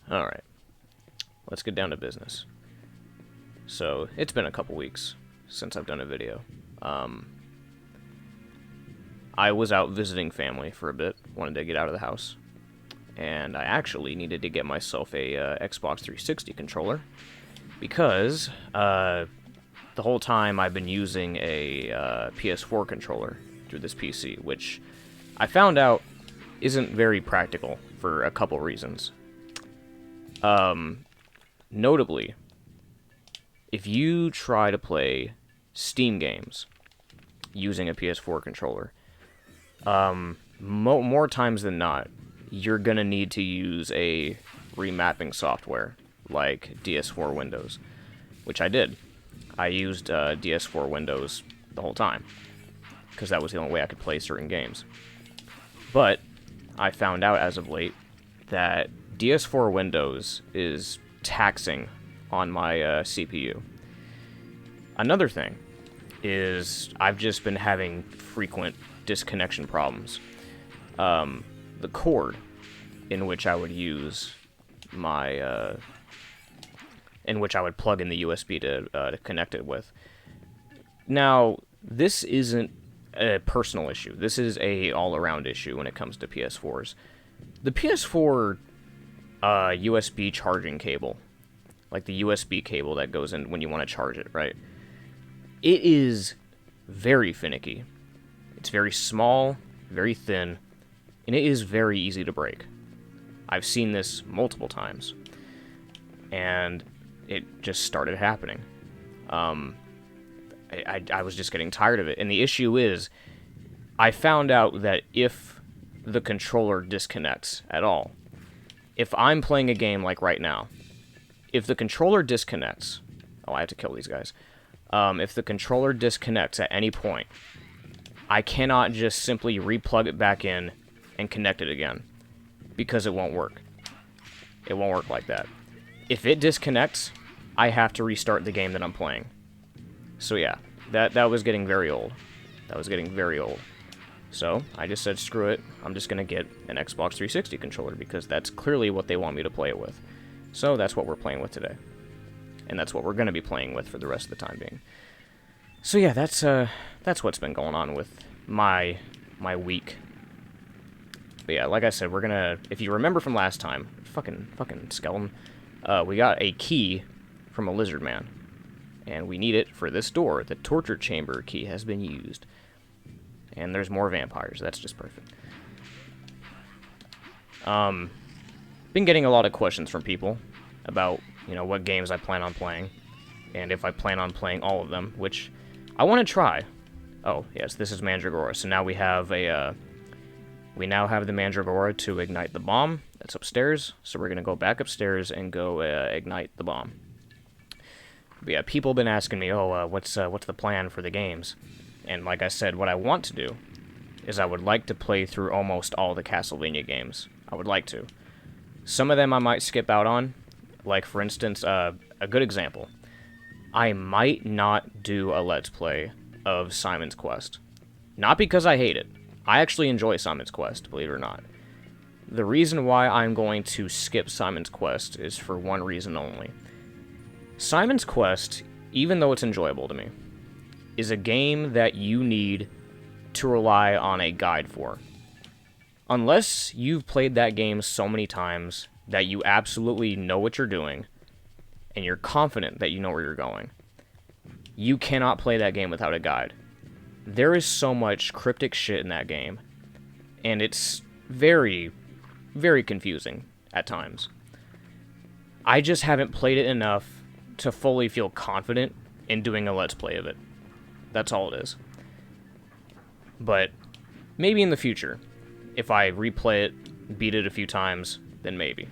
Alright, let's get down to business. So, it's been a couple weeks since I've done a video. I was out visiting family for a bit, wanted to get out of the house, and I actually needed to get myself a Xbox 360 controller, because the whole time I've been using a PS4 controller through this PC, which I found out isn't very practical for a couple reasons. Notably, if you try to play Steam games using a PS4 controller, more times than not, you're gonna need to use a remapping software like DS4 Windows, which I did. I used DS4 Windows the whole time, because that was the only way I could play certain games. But I found out as of late that DS4 Windows is taxing on my CPU. Another thing is I've just been having frequent disconnection problems. The cord in which I would use my in which I would plug in the USB to connect it with. Now, this isn't a personal issue. This is a all-around issue when it comes to PS4s. The PS4 USB charging cable, like the USB cable that goes in when you want to charge it, right? It is very finicky. It's very small, very thin, and it is very easy to break. I've seen this multiple times, and it just started happening. I was just getting tired of it, and the issue is, I found out that if the controller disconnects at all, if I'm playing a game like right now, if the controller disconnects, oh, I have to kill these guys. If the controller disconnects at any point, I cannot just simply replug it back in and connect it again, because it won't work. It won't work like that. If it disconnects, I have to restart the game that I'm playing. So yeah, that was getting very old. That was getting very old. So I just said, screw it, I'm just going to get an Xbox 360 controller, because that's clearly what they want me to play it with. So that's what we're playing with today. And that's what we're going to be playing with for the rest of the time being. So yeah, that's what's been going on with my week. But yeah, like I said, we're gonna, if you remember from last time, fucking skeleton, we got a key from a lizardman, and we need it for this door. The torture chamber key has been used. And there's more vampires. That's just perfect. Been getting a lot of questions from people about, what games I plan on playing, and if I plan on playing all of them, which I want to try. Oh, yes, this is Mandragora. So now we have we now have the Mandragora to ignite the bomb. That's upstairs. So we're going to go back upstairs and go ignite the bomb. But yeah, people have been asking me, what's the plan for the games? And like I said, what I want to do is I would like to play through almost all the Castlevania games. I would like to. Some of them I might skip out on. Like, for instance, a good example. I might not do a Let's Play of Simon's Quest. Not because I hate it. I actually enjoy Simon's Quest, believe it or not. The reason why I'm going to skip Simon's Quest is for one reason only. Simon's Quest, even though it's enjoyable to me, is a game that you need to rely on a guide for. Unless you've played that game so many times that you absolutely know what you're doing, and you're confident that you know where you're going, you cannot play that game without a guide. There is so much cryptic shit in that game, and it's very, very confusing at times. I just haven't played it enough to fully feel confident in doing a Let's Play of it. That's all it is. But maybe in the future, if I replay it, beat it a few times, then maybe.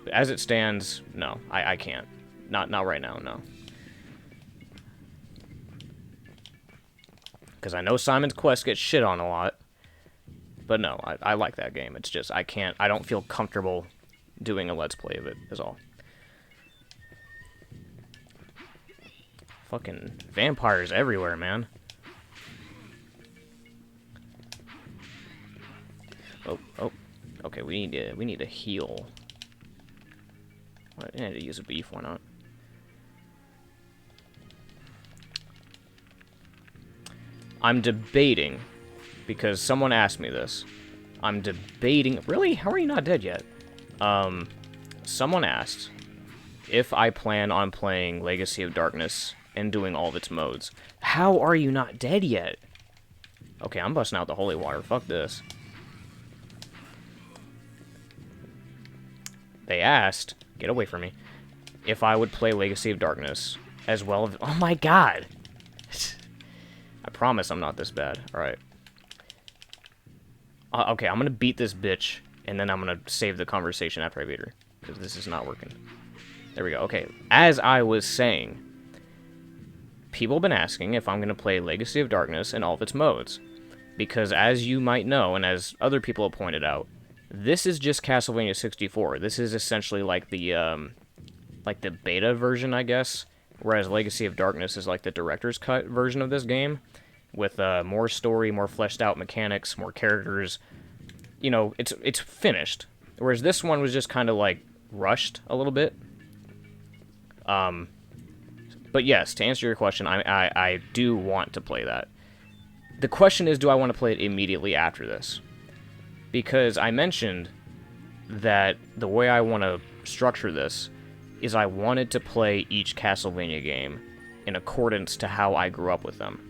But as it stands, no, I can't. Not right now, no. Because I know Simon's Quest gets shit on a lot, but no, I like that game. It's just, I don't feel comfortable doing a Let's Play of it, is all. Fucking vampires everywhere, man. Oh, okay, we need to heal. I had to use a beef, why not? I'm debating, because someone asked me this. I'm debating... Really? How are you not dead yet? Someone asked if I plan on playing Legacy of Darkness and doing all of its modes. How are you not dead yet? Okay, I'm busting out the holy water. Fuck this. They asked, get away from me, if I would play Legacy of Darkness as well as... Oh my god! I promise I'm not this bad. Alright. Okay, I'm gonna beat this bitch, and then I'm gonna save the conversation after I beat her. Because this is not working. There we go. Okay, as I was saying, people have been asking if I'm gonna play Legacy of Darkness in all of its modes. Because as you might know, and as other people have pointed out, this is just Castlevania 64. This is essentially like the beta version, I guess. Whereas Legacy of Darkness is like the director's cut version of this game. With more story, more fleshed out mechanics, more characters. You know, it's finished. Whereas this one was just kind of like rushed a little bit. But yes, to answer your question, I do want to play that. The question is, do I want to play it immediately after this? Because I mentioned that the way I want to structure this is I wanted to play each Castlevania game in accordance to how I grew up with them.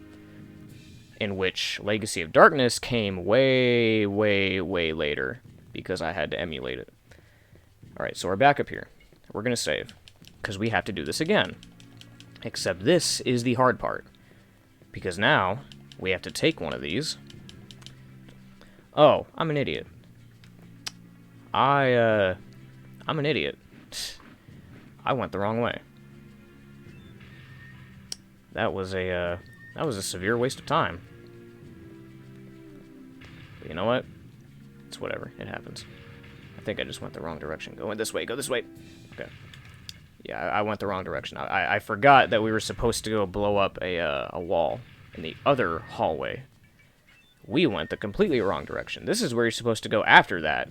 In which Legacy of Darkness came way, way, way later, because I had to emulate it. Alright, so we're back up here. We're going to save, because we have to do this again. Except this is the hard part. Because now, we have to take one of these. Oh, I'm an idiot. I'm an idiot. I went the wrong way. That was a severe waste of time. But you know what? It's whatever. It happens. I think I just went the wrong direction. Go this way. Go this way. Okay. Yeah, I went the wrong direction. I forgot that we were supposed to go blow up a wall in the other hallway. We went the completely wrong direction. This is where you're supposed to go after that.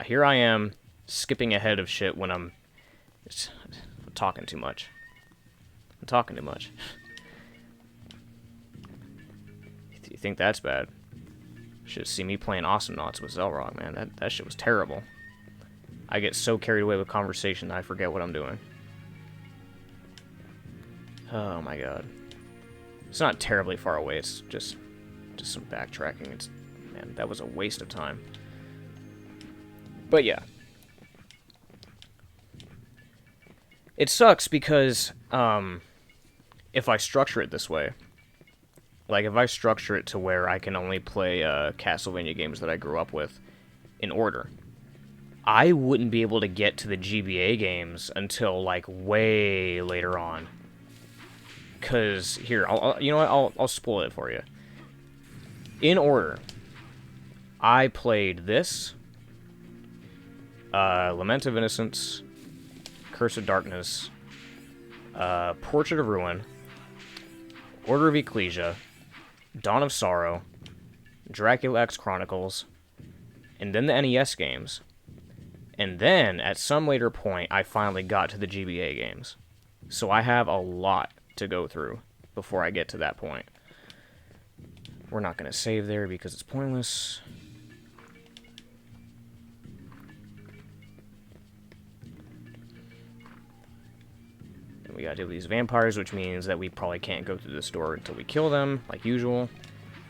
Here I am, skipping ahead of shit when I'm talking too much. I'm talking too much. You think that's bad? Should see me playing Awesome Knots with Zelrog, man. That shit was terrible. I get so carried away with conversation that I forget what I'm doing. Oh my god. It's not terribly far away, it's just some backtracking. Man, that was a waste of time. But yeah. It sucks because, if I structure it this way, like if I structure it to where I can only play Castlevania games that I grew up with in order, I wouldn't be able to get to the GBA games until like way later on. Cause here, you know what? I'll spoil it for you. In order, I played this, Lament of Innocence, Curse of Darkness, Portrait of Ruin, Order of Ecclesia, Dawn of Sorrow, Dracula X Chronicles, and then the NES games. And then, at some later point, I finally got to the GBA games. So I have a lot to go through before I get to that point. We're not going to save there because it's pointless. And we got to deal with these vampires, which means that we probably can't go through this door until we kill them, like usual.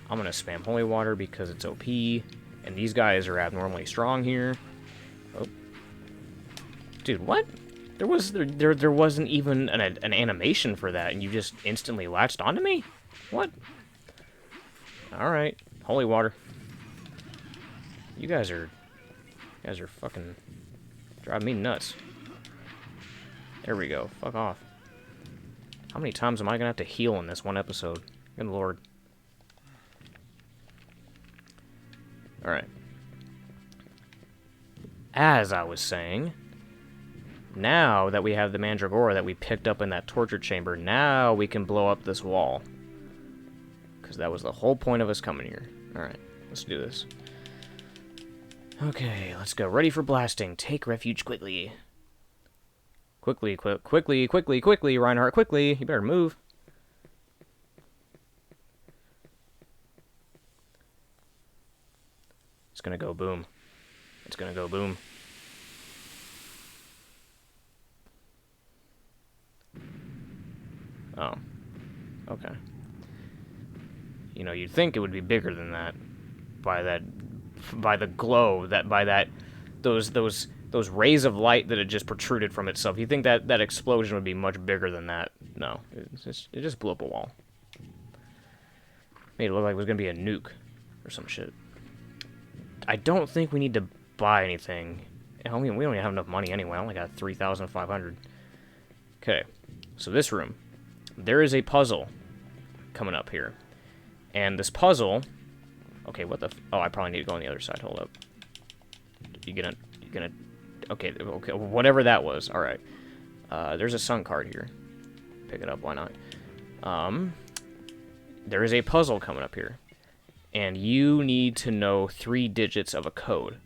I'm going to spam holy water because it's OP. And these guys are abnormally strong here. Oh. Dude, what? There wasn't even an animation for that, and you just instantly latched onto me? What? Alright. Holy water. You guys are fucking driving me nuts. There we go. Fuck off. How many times am I gonna have to heal in this one episode? Good lord. Alright. As I was saying, now that we have the Mandragora that we picked up in that torture chamber, now we can blow up this wall. Because that was the whole point of us coming here. Alright, let's do this. Okay, let's go. Ready for blasting. Take refuge quickly. Quickly, Reinhardt, quickly. You better move. It's gonna go boom. It's gonna go boom. Oh. Okay. You know, you'd think it would be bigger than that. By the glow, those rays of light that had just protruded from itself. You think that explosion would be much bigger than that. No. It just blew up a wall. Made it look like it was gonna be a nuke. Or some shit. I don't think we need to buy anything. I mean, we don't even have enough money anyway. I only got 3,500. Okay, so this room. There is a puzzle coming up here. And this puzzle... Okay, what the... Oh, I probably need to go on the other side. Hold up. You gonna... Okay, whatever that was. Alright. There's a sun card here. Pick it up, why not? There is a puzzle coming up here. And you need to know 3 digits of a code.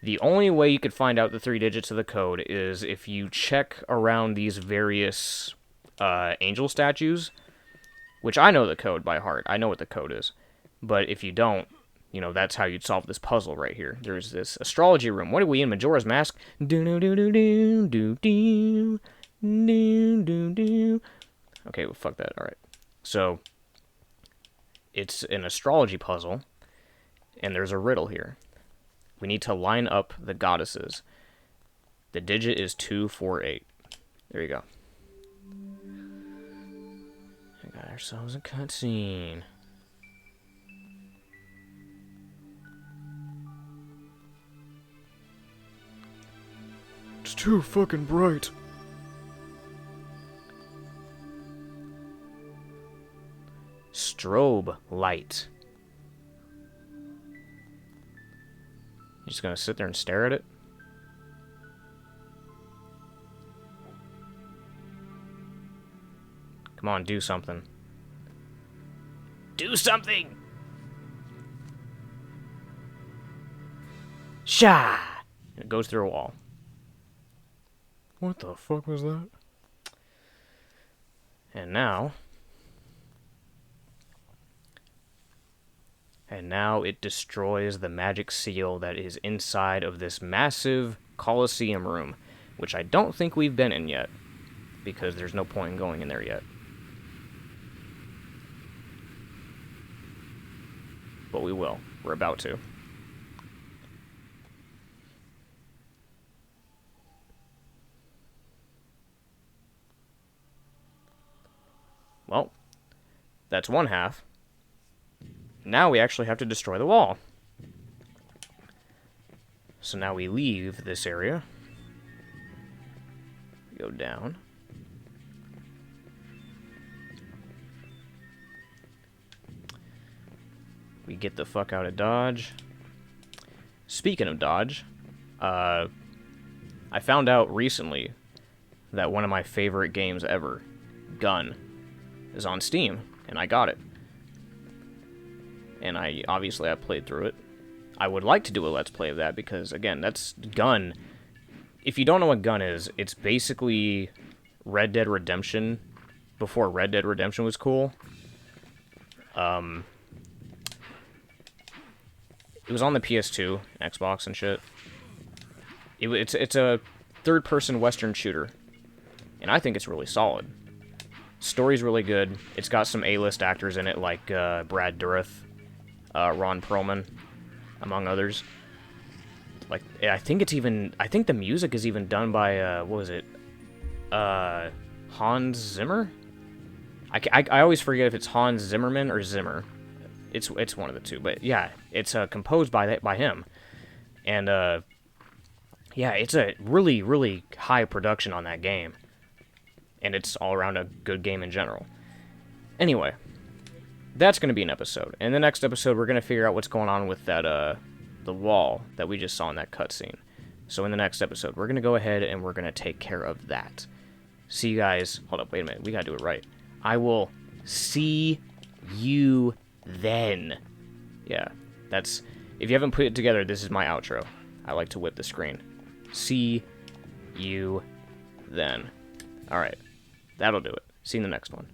The only way you could find out the 3 digits of the code is if you check around these various angel statues, which I know the code by heart. I know what the code is. But if you don't, you know, that's how you'd solve this puzzle right here. There's this astrology room. What are we in? Majora's Mask? Okay, well, fuck that. Alright. So... it's an astrology puzzle, and there's a riddle here. We need to line up the goddesses. The digit is 248. There you go. We got ourselves a cutscene. It's too fucking bright. Strobe light. You're just gonna sit there and stare at it? Come on, do something. Do something! Sha! And it goes through a wall. What the fuck was that? And now... and now it destroys the magic seal that is inside of this massive Colosseum room, which I don't think we've been in yet, because there's no point in going in there yet. But we will. We're about to. Well, that's one half. Now we actually have to destroy the wall. So now we leave this area. Go down. We get the fuck out of Dodge. Speaking of Dodge, I found out recently that one of my favorite games ever, Gun, is on Steam, and I got it. And I played through it. I would like to do a Let's Play of that because, again, that's Gun. If you don't know what Gun is, it's basically Red Dead Redemption before Red Dead Redemption was cool. It was on the PS2, Xbox and shit. It's a third-person Western shooter, and I think it's really solid. Story's really good. It's got some A-list actors in it, like Brad Dourif, Ron Perlman, among others. Like, I think the music is even done by, what was it? Hans Zimmer? I always forget if it's Hans Zimmerman or Zimmer. It's one of the two, but yeah, it's composed by him. And, yeah, it's a really, really high production on that game. And it's all around a good game in general. Anyway, that's going to be an episode. In the next episode, we're going to figure out what's going on with that, the wall that we just saw in that cutscene. So in the next episode, we're going to go ahead and we're going to take care of that. See you guys. Hold up, wait a minute. We got to do it right. I will see you then. Yeah, that's... If you haven't put it together, this is my outro. I like to whip the screen. See you then. Alright, that'll do it. See you in the next one.